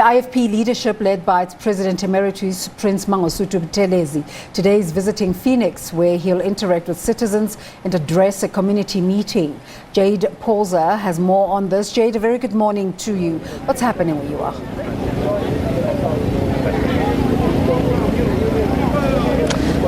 The IFP leadership, led by its President Emeritus, Prince Mangosuthu Buthelezi, today is visiting Phoenix, where he'll interact with citizens and address a community meeting. Jayed Paulse has more on this. Jayed, a very good morning to you. What's happening where you are?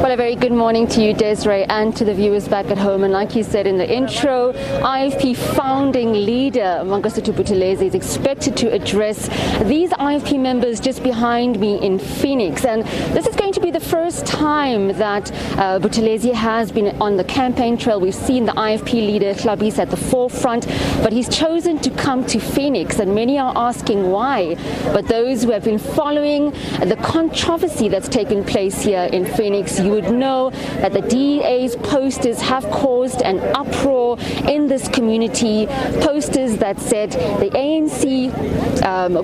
Well, a very good morning to you, Desiree, and to the viewers back at home. And like you said in the intro, IFP founding leader Mangosuthu Buthelezi is expected to address these IFP members just behind me in Phoenix. And this is going to be the first time that Buthelezi has been on the campaign trail. We've seen the IFP leader, Hlabisa, at the forefront, but he's chosen to come to Phoenix, and many are asking why. But those who have been following the controversy that's taken place here in Phoenix, you would know that the DEA's posters have caused an uproar in this community. Posters that said the ANC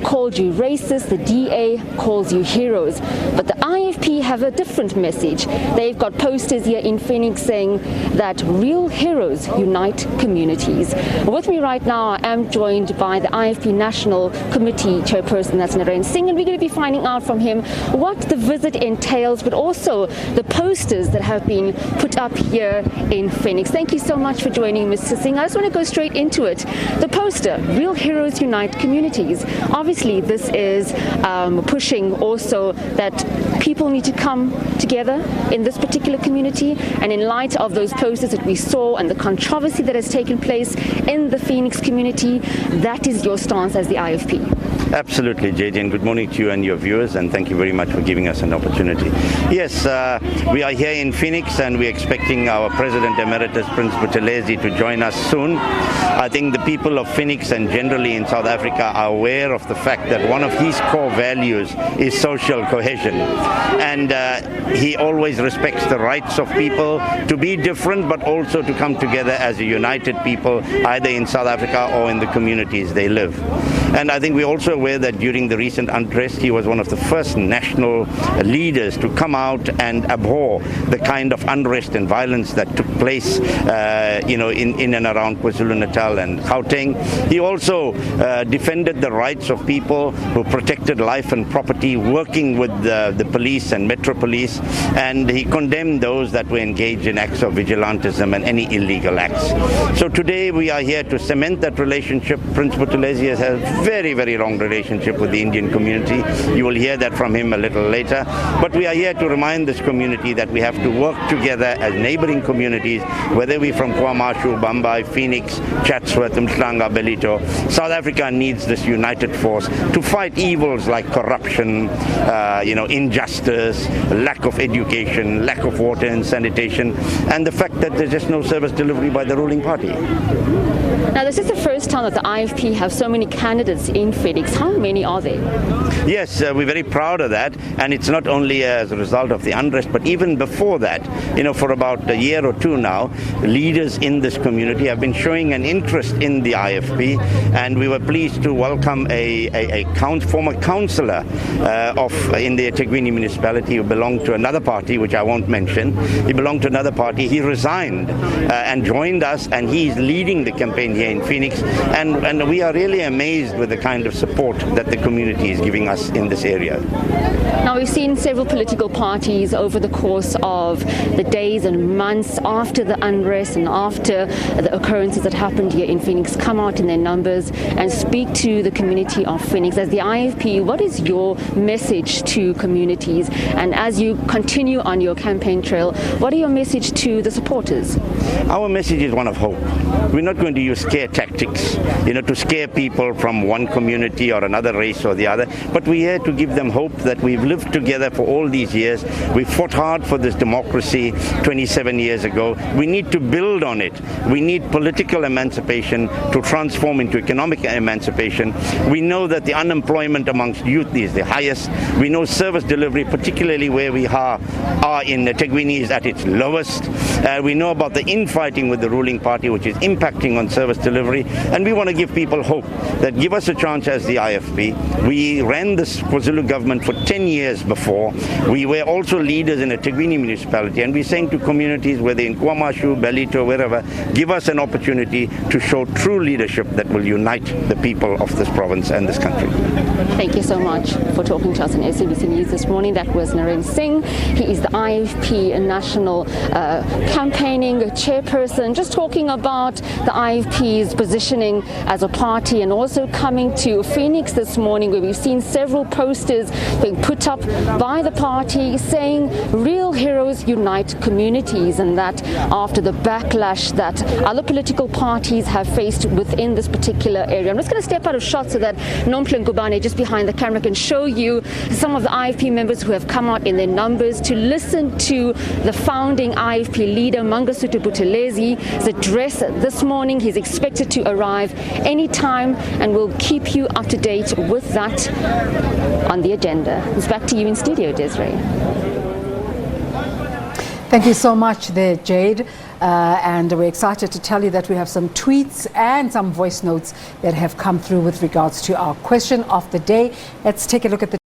called you racist, the DA calls you heroes. But the IFP have a different message. They've got posters here in Phoenix saying that real heroes unite communities. With me right now, I am joined by the IFP National Committee Chairperson, that's Narain Singh, and we're going to be finding out from him what the visit entails, but also the posters that have been put up here in Phoenix. Thank you so much for joining, Mr. Singh. I just want to go straight into it. The poster, Real Heroes Unite Communities. Obviously, this is pushing also that people need to come together in this particular community. And in light of those posters that we saw and the controversy that has taken place in the Phoenix community, that is your stance as the IFP. Absolutely, Jayed, and good morning to you and your viewers, and thank you very much for giving us an opportunity. Yes, we are here in Phoenix, and we're expecting our President Emeritus, Prince Buthelezi, to join us soon. I think the people of Phoenix and generally in South Africa are aware of the fact that one of his core values is social cohesion, and he always respects the rights of people to be different, but also to come together as a united people, either in South Africa or in the communities they live. And I think we're also aware that during the recent unrest, he was one of the first national leaders to come out and abhor the kind of unrest and violence that took place, in and around KwaZulu-Natal and Gauteng. He also defended the rights of people who protected life and property, working with the police and Metro Police, and he condemned those that were engaged in acts of vigilantism and any illegal acts. So today we are here to cement that relationship. Prince Buthelezi has a very, very long relationship with the Indian community. You will hear that from him a little later. But we are here to remind this community that we have to work together as neighboring communities, whether we're from KwaMashu, Bambai, Phoenix, Chatsworth, Mhlanga, Bellito. South Africa needs this united force to fight evils like corruption, injustice, lack of education, lack of water and sanitation, and the fact that there's just no service delivery by the ruling party. Now, this is the first time that the IFP have so many candidates in Phoenix. How many are there? Yes, we're very proud of that, and it's not only as a result of the unrest, but even before that, for about a year or two now, leaders in this community have been showing an interest in the IFP, and we were pleased to welcome a former councillor in the eThekwini municipality who belonged to another party, which I won't mention. He belonged to another party. He resigned and joined us, and he's leading the campaign here in Phoenix, and we are really amazed with the kind of support that the community is giving us in this area. Now, we've seen several political parties over the course of the days and months after the unrest and after the occurrences that happened here in Phoenix come out in their numbers and speak to the community of Phoenix. As the IFP, what is your message to communities? And as you continue on your campaign trail, what are your message to the supporters? Our message is one of hope. We're not going to use scare tactics, to scare people from one community or another race or the other, but we're here to give them hope that we've lived together for all these years. We fought hard for this democracy 27 years ago. We need to build on it. We need political emancipation to transform into economic emancipation. We know that the unemployment amongst youth is the highest. We know service delivery, particularly where we are in eThekwini, is at its lowest. We know about the infighting with the ruling party, which is impacting on service service delivery, and we want to give people hope that give us a chance as the IFP. We ran this KwaZulu government for 10 years before. We were also leaders in a Tigwini municipality, and we're saying to communities, whether in Kwamashu, Belito, wherever, give us an opportunity to show true leadership that will unite the people of this province and this country. Thank you so much for talking to us on SABC News this morning. That was Naren Singh. He is the IFP National Campaigning Chairperson, just talking about the IFP's positioning as a party, and also coming to Phoenix this morning, where we've seen several posters being put up by the party saying real heroes unite communities, and that after the backlash that other political parties have faced within this particular area. I'm just going to step out of shot so that Nomhle Ngubane, just behind the camera, can show you some of the IFP members who have come out in their numbers to listen to the founding IFP leader, Mangosuthu Buthelesi's address this morning. He's expected to arrive any time, and we'll keep you up to date with that on the agenda. It's back to you in studio, Desiree. Thank you so much there, Jayed. And we're excited to tell you that we have some tweets and some voice notes that have come through with regards to our question of the day. Let's take a look at the